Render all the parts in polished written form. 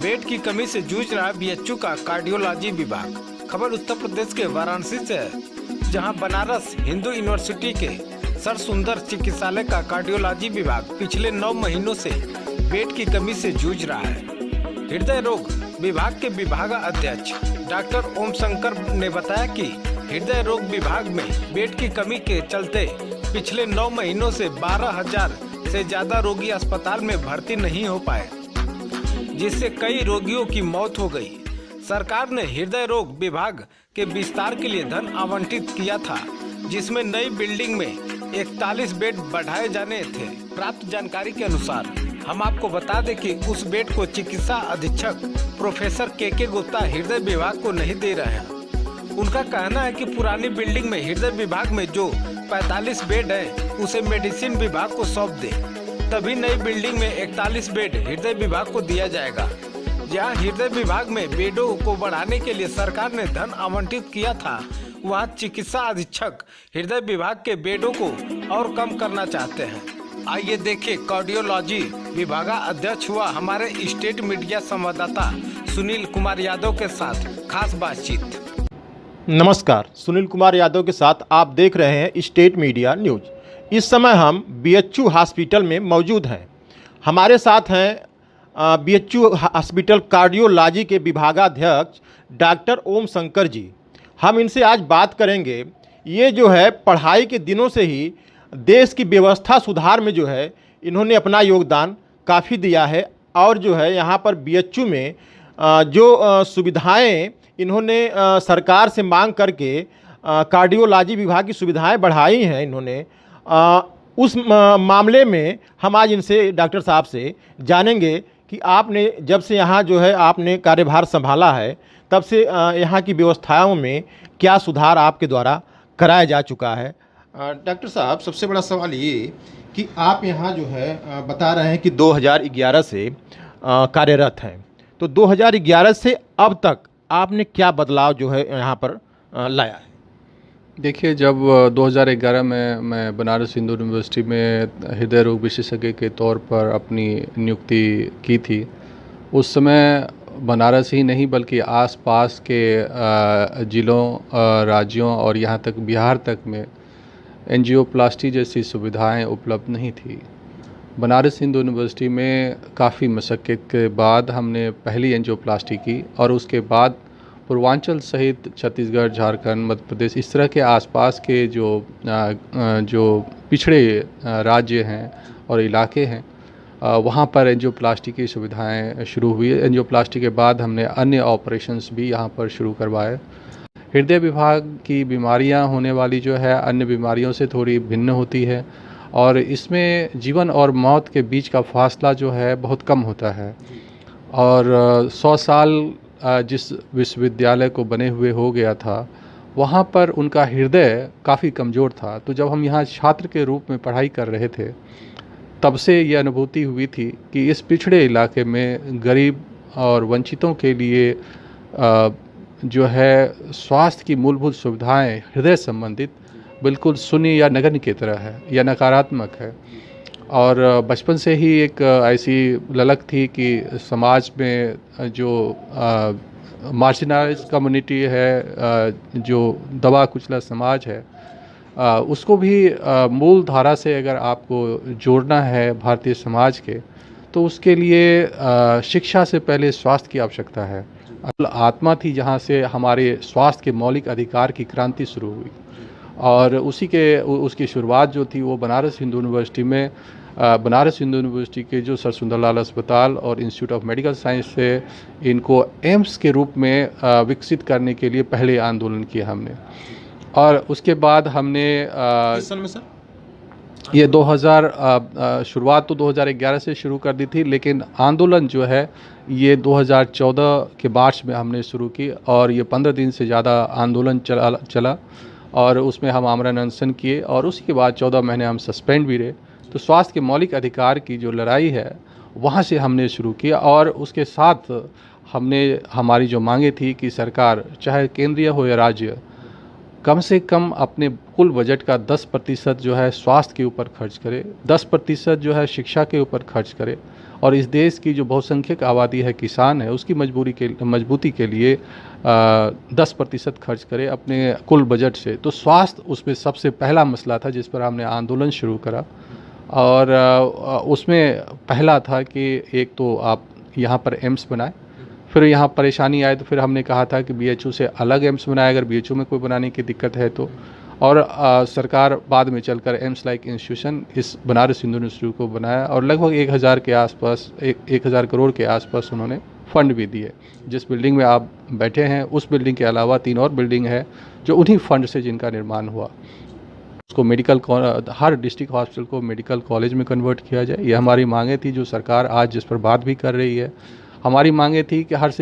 Bed की कमी से जूझ रहा बीएचयू का कार्डियोलॉजी विभाग। खबर उत्तर प्रदेश के वाराणसी से है, जहां बनारस हिंदू यूनिवर्सिटी के सर सुंदर चिकित्सालय का कार्डियोलॉजी विभाग पिछले 9 महीनों से बेड की कमी से जूझ रहा है। हृदय रोग विभाग के विभागाध्यक्ष डॉक्टर ओम शंकर ने बताया कि हृदय रोग विभाग में बेड की कमी के चलते पिछले 9 महीनों से 12,000 से ज्यादा रोगी अस्पताल में भर्ती नहीं हो पाए, जिससे कई रोगियों की मौत हो गई। सरकार ने हृदय रोग विभाग के विस्तार के लिए धन आवंटित किया था, जिसमें नई बिल्डिंग में 41 बेड बढ़ाए जाने थे। प्राप्त जानकारी के अनुसार हम आपको बता दें कि उस बेड को चिकित्सा अधीक्षक प्रोफेसर के गुप्ता हृदय विभाग को नहीं दे रहे हैं। उनका कहना है कि पुरानी बिल्डिंग में हृदय विभाग में जो 45 बेड है उसे मेडिसिन विभाग को सौंप दे, तभी नई बिल्डिंग में 41 बेड हृदय विभाग को दिया जाएगा। जहां हृदय विभाग में बेडों को बढ़ाने के लिए सरकार ने धन आवंटित किया था, वहां चिकित्सा अधीक्षक हृदय विभाग के बेडों को और कम करना चाहते हैं। आइए देखिए कार्डियोलॉजी विभागाध्यक्ष हुआ हमारे स्टेट मीडिया संवाददाता सुनील कुमार यादव के साथ खास बातचीत। नमस्कार, सुनील कुमार यादव के साथ आप देख रहे हैं स्टेट मीडिया न्यूज। इस समय हम बीएचयू हॉस्पिटल में मौजूद हैं। हमारे साथ हैं बीएचयू हॉस्पिटल कार्डियोलॉजी के विभागाध्यक्ष डॉक्टर ओम शंकर जी। हम इनसे आज बात करेंगे। ये जो है पढ़ाई के दिनों से ही देश की व्यवस्था सुधार में जो है इन्होंने अपना योगदान काफ़ी दिया है, और जो है यहाँ पर बीएचयू में जो सुविधाएं इन्होंने सरकार से मांग करके कार्डियोलॉजी विभाग की सुविधाएं बढ़ाई हैं इन्होंने, उस मामले में हम आज इनसे डॉक्टर साहब से जानेंगे कि आपने जब से यहाँ जो है आपने कार्यभार संभाला है तब से यहाँ की व्यवस्थाओं में क्या सुधार आपके द्वारा कराया जा चुका है। डॉक्टर साहब, सबसे बड़ा सवाल ये कि आप यहाँ जो है बता रहे हैं कि 2011 से कार्यरत हैं, तो 2011 से अब तक आपने क्या बदलाव जो है यहाँ पर लाया है? देखिए, जब 2011 में मैं बनारस हिंदू यूनिवर्सिटी में हृदय रोग विशेषज्ञ के तौर पर अपनी नियुक्ति की थी, उस समय बनारस ही नहीं बल्कि आसपास के ज़िलों, राज्यों और यहाँ तक बिहार तक में एंजियोप्लास्टी जैसी सुविधाएं उपलब्ध नहीं थी। बनारस हिंदू यूनिवर्सिटी में काफ़ी मशक्क़त के बाद हमने पहली एंजियोप्लास्टी की, और उसके बाद पूर्वांचल सहित छत्तीसगढ़, झारखंड, मध्य प्रदेश, इस तरह के आसपास के जो पिछड़े राज्य हैं और इलाके हैं, वहाँ पर एंजियोप्लास्टी की सुविधाएं शुरू हुई। एंजियोप्लास्टी के बाद हमने अन्य ऑपरेशंस भी यहाँ पर शुरू करवाए। हृदय विभाग की बीमारियाँ होने वाली जो है अन्य बीमारियों से थोड़ी भिन्न होती है, और इसमें जीवन और मौत के बीच का फासला जो है बहुत कम होता है। और 100 साल जिस विश्वविद्यालय को बने हुए हो गया था, वहाँ पर उनका हृदय काफ़ी कमज़ोर था। तो जब हम यहाँ छात्र के रूप में पढ़ाई कर रहे थे, तब से ये अनुभूति हुई थी कि इस पिछड़े इलाके में गरीब और वंचितों के लिए जो है स्वास्थ्य की मूलभूत सुविधाएं हृदय संबंधित बिल्कुल शून्य या नगण्य की तरह है या नकारात्मक है। और बचपन से ही एक ऐसी ललक थी कि समाज में जो मार्जिनाइज्ड कम्युनिटी है, जो दबा कुचला समाज है, उसको भी मूल धारा से अगर आपको जोड़ना है भारतीय समाज के, तो उसके लिए शिक्षा से पहले स्वास्थ्य की आवश्यकता है। आत्मा थी जहाँ से हमारे स्वास्थ्य के मौलिक अधिकार की क्रांति शुरू हुई, और उसकी शुरुआत जो थी वो बनारस हिंदू यूनिवर्सिटी में, बनारस हिंदू यूनिवर्सिटी के जो सर सुंदरलाल अस्पताल और इंस्टीट्यूट ऑफ मेडिकल साइंस से इनको एम्स के रूप में विकसित करने के लिए पहले आंदोलन किया हमने। और उसके बाद हमने किस सन में सर? ये 2000 शुरुआत तो 2011 से शुरू कर दी थी, लेकिन आंदोलन जो है ये 2014 के मार्च में हमने शुरू की, और ये 15 दिन से ज़्यादा आंदोलन चला और उसमें हम आमरण अनशन किए, और उसके बाद 14 महीने हम सस्पेंड भी रहे। तो स्वास्थ्य के मौलिक अधिकार की जो लड़ाई है वहाँ से हमने शुरू किया, और उसके साथ हमने हमारी जो मांगे थी कि सरकार चाहे केंद्रीय हो या राज्य, कम से कम अपने कुल बजट का 10% जो है स्वास्थ्य के ऊपर खर्च करे, 10% जो है शिक्षा के ऊपर खर्च करे, और इस देश की जो बहुसंख्यक आबादी है, किसान है, उसकी मजबूती के लिए 10% खर्च करे अपने कुल बजट से। तो स्वास्थ्य उसमें सबसे पहला मसला था जिस पर हमने आंदोलन शुरू करा, और उसमें पहला था कि एक तो आप यहाँ पर एम्स बनाए। फिर यहाँ परेशानी आए तो फिर हमने कहा था कि बीएचयू से अलग एम्स बनाए अगर बीएचयू में कोई बनाने की दिक्कत है तो। और सरकार बाद में चलकर एम्स लाइक इंस्टीट्यूशन इस बनारस हिंदू यूनिवर्सिटी को बनाया, और लगभग 1000 के आसपास 1000 करोड़ के आसपास उन्होंने फंड भी दिए। जिस बिल्डिंग में आप बैठे हैं उस बिल्डिंग के अलावा 3 और बिल्डिंग है जो उन्हीं फंड से जिनका निर्माण हुआ। उसको हर डिस्ट्रिक्ट हॉस्पिटल को मेडिकल कॉलेज में कन्वर्ट किया जाए। ये हमारी मांगे थी जो सरकार आज जिस पर बात भी कर रही है। हमारी मांगे थी कि हर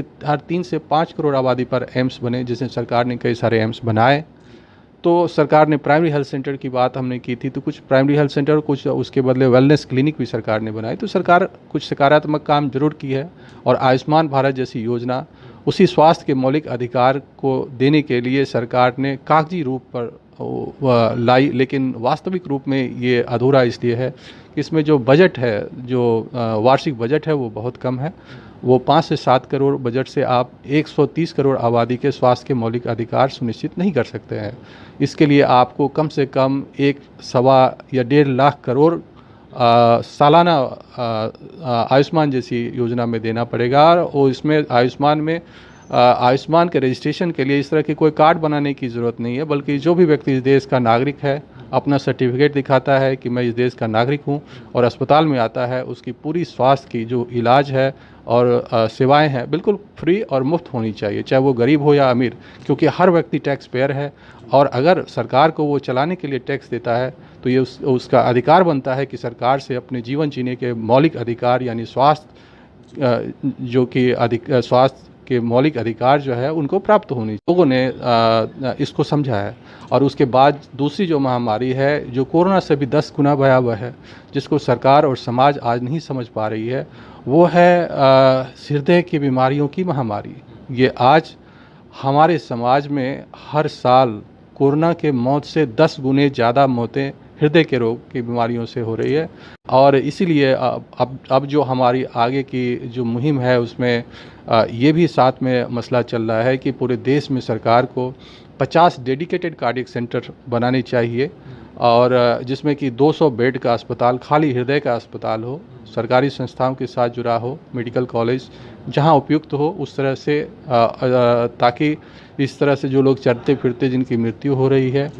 3 से 5 करोड़ आबादी पर एम्स बने, जिसमें सरकार ने कई सारे एम्स बनाए। तो सरकार ने प्राइमरी हेल्थ सेंटर की बात हमने की थी, तो कुछ प्राइमरी हेल्थ सेंटर, कुछ उसके बदले वेलनेस क्लिनिक भी सरकार ने बनाए। तो सरकार कुछ सकारात्मक काम जरूर की है, और आयुष्मान भारत जैसी योजना उसी स्वास्थ्य के मौलिक अधिकार को देने के लिए सरकार ने कागजी रूप पर लाई, लेकिन वास्तविक रूप में ये अधूरा इसलिए है कि इसमें जो बजट है, जो वार्षिक बजट है, वो बहुत कम है। वो 5 से 7 करोड़ बजट से आप 130 करोड़ आबादी के स्वास्थ्य के मौलिक अधिकार सुनिश्चित नहीं कर सकते हैं। इसके लिए आपको कम से कम 1.25 या 1.5 लाख करोड़ सालाना आयुष्मान जैसी योजना में देना पड़ेगा। और इसमें आयुष्मान के रजिस्ट्रेशन के लिए इस तरह के कोई कार्ड बनाने की ज़रूरत नहीं है, बल्कि जो भी व्यक्ति इस देश का नागरिक है, अपना सर्टिफिकेट दिखाता है कि मैं इस देश का नागरिक हूं, और अस्पताल में आता है, उसकी पूरी स्वास्थ्य की जो इलाज है और सेवाएं हैं बिल्कुल फ्री और मुफ्त होनी चाहिए, चाहे वो गरीब हो या अमीर, क्योंकि हर व्यक्ति टैक्स पेयर है। और अगर सरकार को वो चलाने के लिए टैक्स देता है तो ये उसका अधिकार बनता है कि सरकार से अपने जीवन जीने के मौलिक अधिकार यानी स्वास्थ्य स्वास्थ्य के मौलिक अधिकार जो है उनको प्राप्त होनी। लोगों ने इसको समझा है। और उसके बाद दूसरी जो महामारी है जो कोरोना से भी 10 गुना भयावह है, जिसको सरकार और समाज आज नहीं समझ पा रही है, वो है हृदय की बीमारियों की महामारी। ये आज हमारे समाज में हर साल कोरोना के मौत से 10 गुने ज़्यादा मौतें हृदय के रोग की बीमारियों से हो रही है। और इसीलिए अब जो हमारी आगे की जो मुहिम है उसमें ये भी साथ में मसला चल रहा है कि पूरे देश में सरकार को 50 डेडिकेटेड कार्डियक सेंटर बनाने चाहिए, और जिसमें कि 200 बेड का अस्पताल, खाली हृदय का अस्पताल हो, सरकारी संस्थाओं के साथ जुड़ा हो, मेडिकल कॉलेज जहां उपयुक्त हो उस तरह से, ताकि इस तरह से जो लोग चलते फिरते जिनकी मृत्यु हो रही है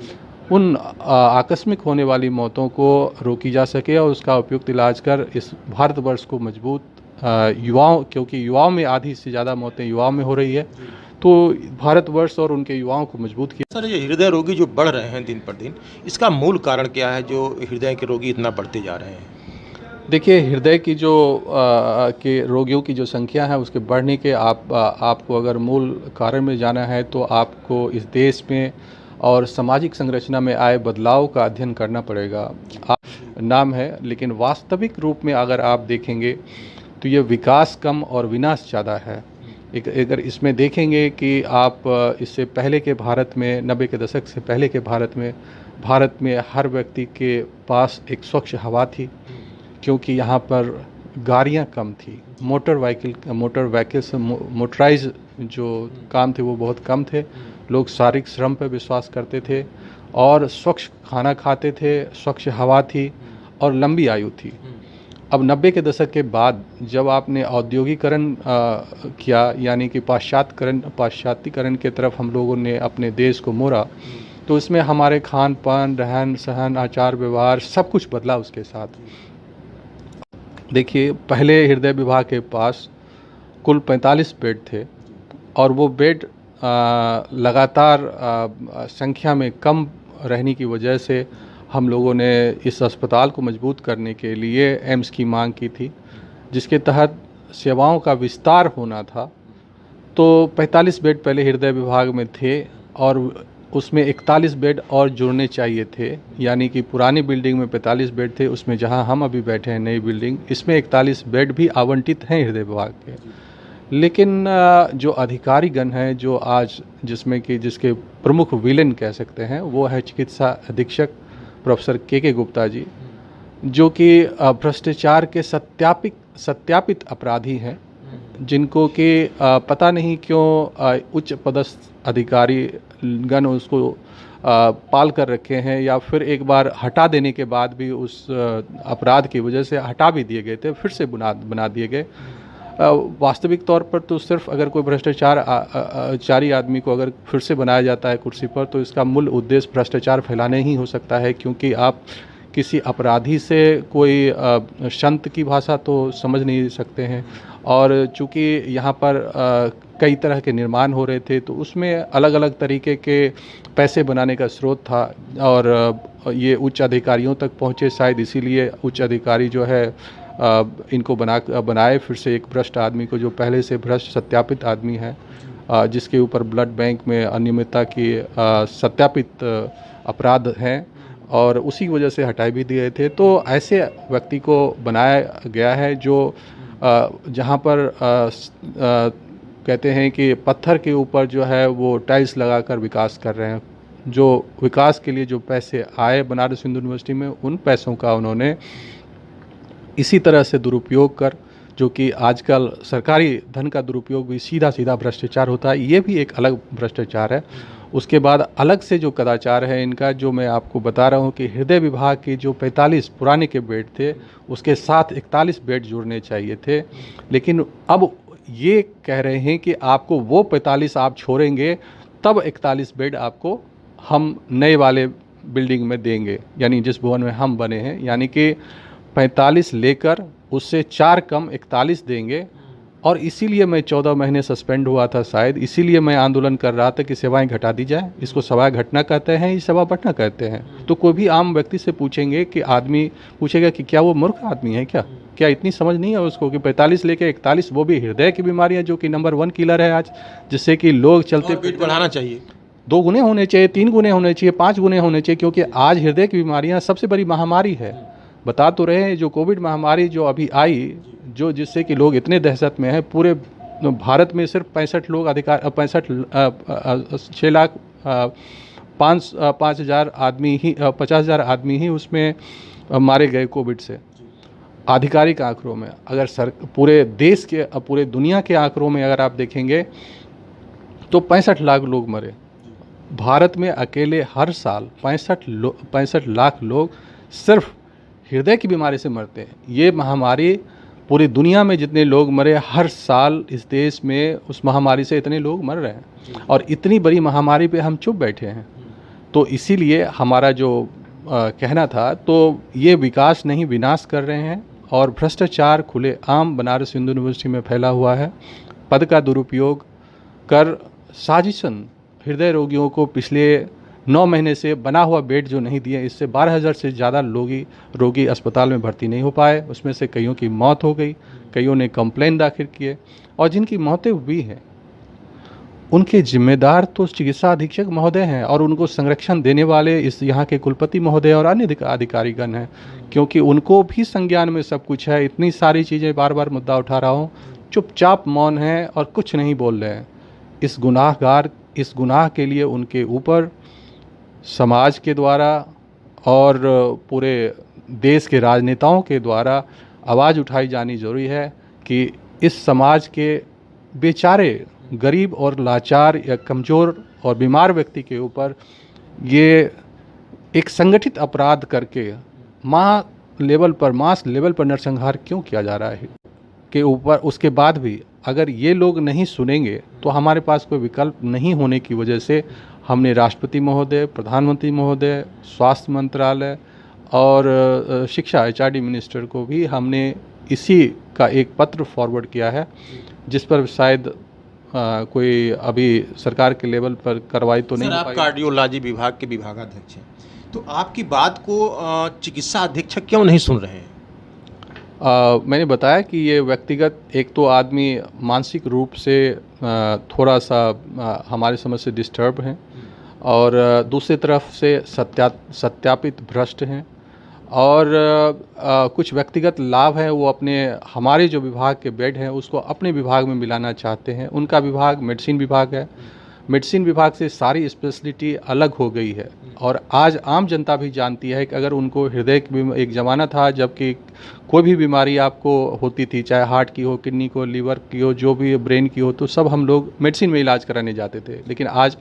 उन आकस्मिक होने वाली मौतों को रोकी जा सके, और उसका उपयुक्त इलाज कर इस भारतवर्ष को मजबूत युवाओं, क्योंकि युवाओं में आधी से ज़्यादा मौतें युवाओं में हो रही है, तो भारतवर्ष और उनके युवाओं को मजबूत किया। सर, ये हृदय रोगी जो बढ़ रहे हैं दिन पर दिन, इसका मूल कारण क्या है जो हृदय के रोगी इतना बढ़ते जा रहे हैं? देखिए, हृदय की जो के रोगियों की जो संख्या है उसके बढ़ने के आपको अगर मूल कारण में जाना है तो आपको इस देश में और सामाजिक संरचना में आए बदलाव का अध्ययन करना पड़ेगा। नाम है, लेकिन वास्तविक रूप में अगर आप देखेंगे तो ये विकास कम और विनाश ज़्यादा है। अगर इसमें देखेंगे कि आप इससे पहले के भारत में, 90 के दशक से पहले के भारत में हर व्यक्ति के पास एक स्वच्छ हवा थी, क्योंकि यहाँ पर गाड़ियाँ कम थी, मोटराइज जो काम थे वो बहुत कम थे, लोग शारीरिक श्रम पर विश्वास करते थे और स्वच्छ खाना खाते थे, स्वच्छ हवा थी और लंबी आयु थी। अब 90 के दशक के बाद जब आपने औद्योगिकरण किया, यानी कि पाश्चात्यकरण के तरफ हम लोगों ने अपने देश को मोड़ा, तो इसमें हमारे खान पान, रहन सहन, आचार व्यवहार सब कुछ बदला उसके साथ। देखिए, पहले हृदय विभाग के पास कुल 45 बेड थे, और वो बेड लगातार संख्या में कम रहने की वजह से हम लोगों ने इस अस्पताल को मजबूत करने के लिए एम्स की मांग की थी, जिसके तहत सेवाओं का विस्तार होना था। तो 45 बेड पहले हृदय विभाग में थे और उसमें 41 बेड और जुड़ने चाहिए थे, यानी कि पुरानी बिल्डिंग में 45 बेड थे, उसमें जहां हम अभी बैठे हैं नई बिल्डिंग, इसमें 41 बेड भी आवंटित हैं हृदय विभाग के। लेकिन जो अधिकारीगण हैं जो आज जिसमें कि जिसके प्रमुख विलेन कह सकते हैं वो है चिकित्सा अधीक्षक प्रोफेसर के गुप्ता जी, जो कि भ्रष्टाचार के सत्यापित अपराधी हैं, जिनको कि पता नहीं क्यों उच्च पदस्थ अधिकारी गण उसको पाल कर रखे हैं, या फिर एक बार हटा देने के बाद भी उस अपराध की वजह से हटा भी दिए गए थे, फिर से बना दिए गए। वास्तविक तौर पर तो सिर्फ अगर कोई भ्रष्टाचारी आदमी को अगर फिर से बनाया जाता है कुर्सी पर, तो इसका मूल उद्देश्य भ्रष्टाचार फैलाने ही हो सकता है, क्योंकि आप किसी अपराधी से कोई संत की भाषा तो समझ नहीं सकते हैं। और चूँकि यहाँ पर कई तरह के निर्माण हो रहे थे, तो उसमें अलग अलग तरीके के पैसे बनाने का स्रोत था, और ये उच्च अधिकारियों तक पहुँचे, शायद इसीलिए उच्च अधिकारी जो है इनको बनाए फिर से एक भ्रष्ट आदमी को, जो पहले से भ्रष्ट सत्यापित आदमी है, जिसके ऊपर ब्लड बैंक में अनियमितता की सत्यापित अपराध हैं, और उसी वजह से हटाए भी दिए थे। तो ऐसे व्यक्ति को बनाया गया है जो जहाँ पर कहते हैं कि पत्थर के ऊपर जो है वो टाइल्स लगाकर विकास कर रहे हैं। जो विकास के लिए जो पैसे आए बनारस हिंदू यूनिवर्सिटी में, उन पैसों का उन्होंने इसी तरह से दुरुपयोग कर, जो कि आजकल सरकारी धन का दुरुपयोग भी सीधा भ्रष्टाचार होता है, ये भी एक अलग भ्रष्टाचार है। उसके बाद अलग से जो कदाचार है इनका, जो मैं आपको बता रहा हूँ कि हृदय विभाग के जो 45 पुराने के बेड थे, उसके साथ 41 बेड जुड़ने चाहिए थे, लेकिन अब ये कह रहे हैं कि आपको वो 45 आप छोड़ेंगे तब 41 बेड आपको हम नए वाले बिल्डिंग में देंगे, यानी जिस भवन में हम बने हैं, यानी कि 45 लेकर उससे 4 कम 41 देंगे। और इसीलिए मैं 14 महीने सस्पेंड हुआ था, शायद इसीलिए मैं आंदोलन कर रहा था कि सेवाएं घटा दी जाए। इसको सेवाएं घटना कहते हैं, ये सेवा बढ़ना कहते हैं। तो कोई भी आम व्यक्ति से पूछेंगे कि आदमी पूछेगा कि क्या वो मूर्ख आदमी है, क्या इतनी समझ नहीं है उसको कि 45 लेके 41, वो भी हृदय की बीमारियां जो कि नंबर 1 किलर है आज, जिससे कि लोग चलते बेड बढ़ाना चाहिए, 2 गुने होने चाहिए, 3 गुने होने चाहिए, 5 गुने होने चाहिए, क्योंकि आज हृदय की बीमारियां सबसे बड़ी महामारी है। बता तो रहे हैं, जो कोविड महामारी जो अभी आई, जो जिससे कि लोग इतने दहशत में हैं, पूरे भारत में सिर्फ 65 लोग 50,000 आदमी ही उसमें मारे गए कोविड से, आधिकारिक आंकड़ों में। अगर पूरे देश के पूरे दुनिया के आंकड़ों में अगर आप देखेंगे तो 65 लाख लोग मरे। भारत में अकेले हर साल 65 लाख लोग सिर्फ हृदय की बीमारी से मरते हैं। ये महामारी पूरी दुनिया में जितने लोग मरे हर साल इस देश में, उस महामारी से इतने लोग मर रहे हैं, और इतनी बड़ी महामारी पे हम चुप बैठे हैं। तो इसीलिए हमारा जो कहना था, तो ये विकास नहीं विनाश कर रहे हैं, और भ्रष्टाचार खुले आम बनारस हिंदू यूनिवर्सिटी में फैला हुआ है। पद का दुरुपयोग कर साजिशन हृदय रोगियों को पिछले 9 महीने से बना हुआ बेड जो नहीं दिए, इससे 12,000 से ज़्यादा रोगी अस्पताल में भर्ती नहीं हो पाए। उसमें से कईयों की मौत हो गई, कईयों ने कंप्लेंट दाखिल किए, और जिनकी मौतें हुई हैं उनके जिम्मेदार तो चिकित्सा अधीक्षक महोदय हैं, और उनको संरक्षण देने वाले इस यहाँ के कुलपति महोदय और अन्य अधिकारीगण हैं, क्योंकि उनको भी संज्ञान में सब कुछ है। इतनी सारी चीज़ें बार बार मुद्दा उठा रहा हूँ, चुपचाप मौन हैं और कुछ नहीं बोल रहे हैं। इस गुनाह के लिए उनके ऊपर समाज के द्वारा और पूरे देश के राजनेताओं के द्वारा आवाज़ उठाई जानी जरूरी है कि इस समाज के बेचारे गरीब और लाचार या कमज़ोर और बीमार व्यक्ति के ऊपर ये एक संगठित अपराध करके मास लेवल पर नरसंहार क्यों किया जा रहा है के ऊपर। उसके बाद भी अगर ये लोग नहीं सुनेंगे तो हमारे पास कोई विकल्प नहीं होने की वजह से हमने राष्ट्रपति महोदय, प्रधानमंत्री महोदय, स्वास्थ्य मंत्रालय और शिक्षा HRD मिनिस्टर को भी हमने इसी का एक पत्र फॉरवर्ड किया है, जिस पर शायद कोई अभी सरकार के लेवल पर कार्रवाई तो नहीं। आप कार्डियोलॉजी विभाग के विभागाध्यक्ष हैं, तो आपकी बात को चिकित्सा अधीक्षक क्यों नहीं सुन रहे हैं? मैंने बताया कि ये व्यक्तिगत, एक तो आदमी मानसिक रूप से थोड़ा सा हमारे समझ से डिस्टर्ब हैं, और दूसरी तरफ से सत्यापित भ्रष्ट हैं, और कुछ व्यक्तिगत लाभ हैं वो अपने हमारे जो विभाग के बेड हैं उसको अपने विभाग में मिलाना चाहते हैं। उनका विभाग मेडिसिन विभाग है, मेडिसिन विभाग से सारी स्पेशलिटी अलग हो गई है और आज आम जनता भी जानती है कि अगर उनको हृदय की एक ज़माना था जबकि कोई भी बीमारी आपको होती थी, चाहे हार्ट की हो, किडनी को, लीवर की हो, जो भी ब्रेन की हो, तो सब हम लोग मेडिसिन में इलाज कराने जाते थे। लेकिन आज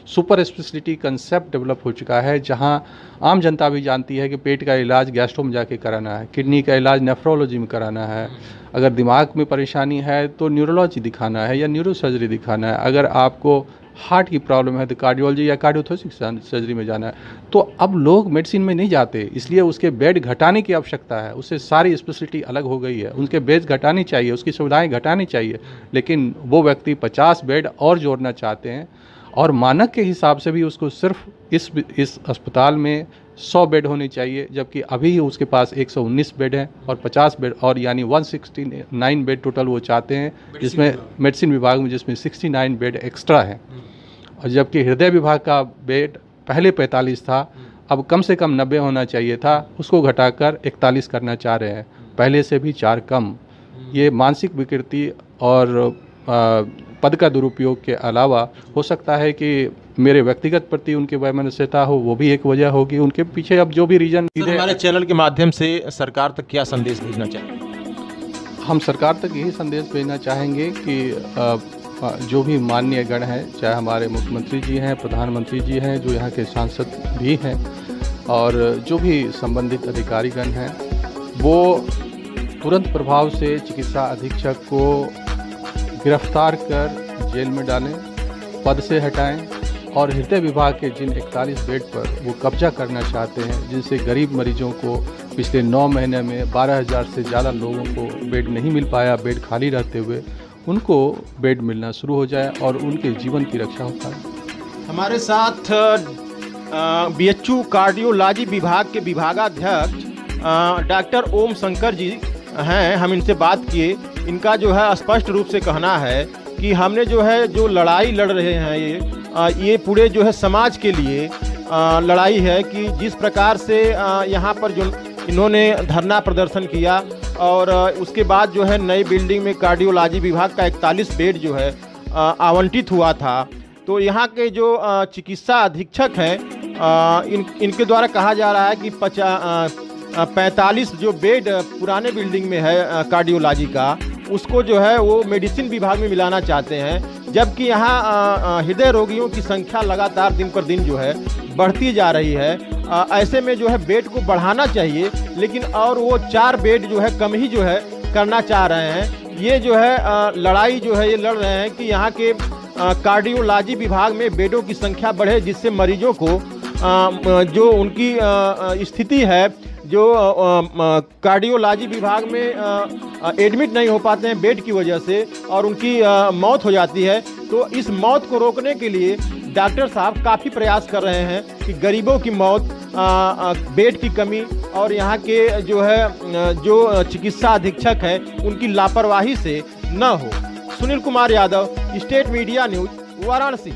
सुपर स्पेशलिटी कंसेप्ट डेवलप हो चुका है जहां आम जनता भी जानती है कि पेट का इलाज गैस्ट्रो में जाके कराना है, किडनी का इलाज नेफ्रोलॉजी में कराना है, अगर दिमाग में परेशानी है तो न्यूरोलॉजी दिखाना है या न्यूरो सर्जरी दिखाना है, अगर आपको हार्ट की प्रॉब्लम है तो कार्डियोलॉजी या कार्डियोथोरेसिक सर्जरी में जाना है। तो अब लोग मेडिसिन में नहीं जाते, इसलिए उसके बेड घटाने की आवश्यकता है। उससे सारी स्पेशलिटी अलग हो गई है, उनके बेड घटानी चाहिए, उसकी सुविधाएं घटानी चाहिए। लेकिन वो व्यक्ति 50 बेड और जोड़ना चाहते हैं और मानक के हिसाब से भी उसको सिर्फ इस अस्पताल में 100 बेड होने चाहिए, जबकि अभी उसके पास 119 बेड हैं और 50 बेड और यानी 169 बेड टोटल वो चाहते हैं, जिसमें मेडिसिन विभाग में जिसमें 69 बेड एक्स्ट्रा हैं। और जबकि हृदय विभाग का बेड पहले 45 था, अब कम से कम 90 होना चाहिए था, उसको घटाकर 41 करना चाह रहे हैं, पहले से भी 4 कम। ये मानसिक विकृति और पद का दुरुपयोग के अलावा हो सकता है कि मेरे व्यक्तिगत प्रति उनके वैमनस्यता हो, वो भी एक वजह होगी। उनके पीछे अब जो भी रीजन हमारे चैनल के माध्यम से सरकार तक क्या संदेश भेजना चाहेंगे? हम सरकार तक यही संदेश भेजना चाहेंगे कि जो भी माननीय गण हैं, चाहे हमारे मुख्यमंत्री जी हैं, प्रधानमंत्री जी हैं, जो यहाँ के सांसद भी हैं और जो भी संबंधित अधिकारीगण हैं, वो तुरंत प्रभाव से चिकित्सा अधीक्षक को गिरफ्तार कर जेल में डालें, पद से हटाएं और हृदय विभाग के जिन 41 बेड पर वो कब्जा करना चाहते हैं, जिनसे गरीब मरीजों को पिछले 9 महीने में 12,000 से ज़्यादा लोगों को बेड नहीं मिल पाया, बेड खाली रहते हुए, उनको बेड मिलना शुरू हो जाए और उनके जीवन की रक्षा हो पाए। हमारे साथ बीएचयू कार्डियोलॉजी विभाग के विभागाध्यक्ष डॉक्टर ओम शंकर जी हैं। हम इनसे बात किए। इनका जो है स्पष्ट रूप से कहना है कि हमने जो लड़ाई लड़ रहे हैं ये पूरे जो है समाज के लिए लड़ाई है कि जिस प्रकार से यहाँ पर जो इन्होंने धरना प्रदर्शन किया और उसके बाद जो है नई बिल्डिंग में कार्डियोलॉजी विभाग का 41 बेड जो है आवंटित हुआ था। तो यहाँ के जो चिकित्सा अधीक्षक हैं इनके द्वारा कहा जा रहा है कि 45 जो बेड पुराने बिल्डिंग में है कार्डियोलॉजी का, उसको जो है वो मेडिसिन विभाग में मिलाना चाहते हैं, जबकि यहाँ हृदय रोगियों की संख्या लगातार दिन पर दिन जो है बढ़ती जा रही है। ऐसे में जो है बेड को बढ़ाना चाहिए, लेकिन और वो 4 बेड जो है कम ही जो है करना चाह रहे हैं। ये जो है लड़ाई जो है ये लड़ रहे हैं कि यहाँ के कार्डियोलॉजी विभाग में बेडों की संख्या बढ़े, जिससे मरीजों को जो उनकी स्थिति है, जो कार्डियोलॉजी विभाग में एडमिट नहीं हो पाते हैं बेड की वजह से और उनकी मौत हो जाती है। तो इस मौत को रोकने के लिए डॉक्टर साहब काफ़ी प्रयास कर रहे हैं कि गरीबों की मौत, बेड की कमी और यहाँ के जो चिकित्सा अधीक्षक हैं उनकी लापरवाही से न हो। Sunil Kumar Yadav, state media news, Varanasi.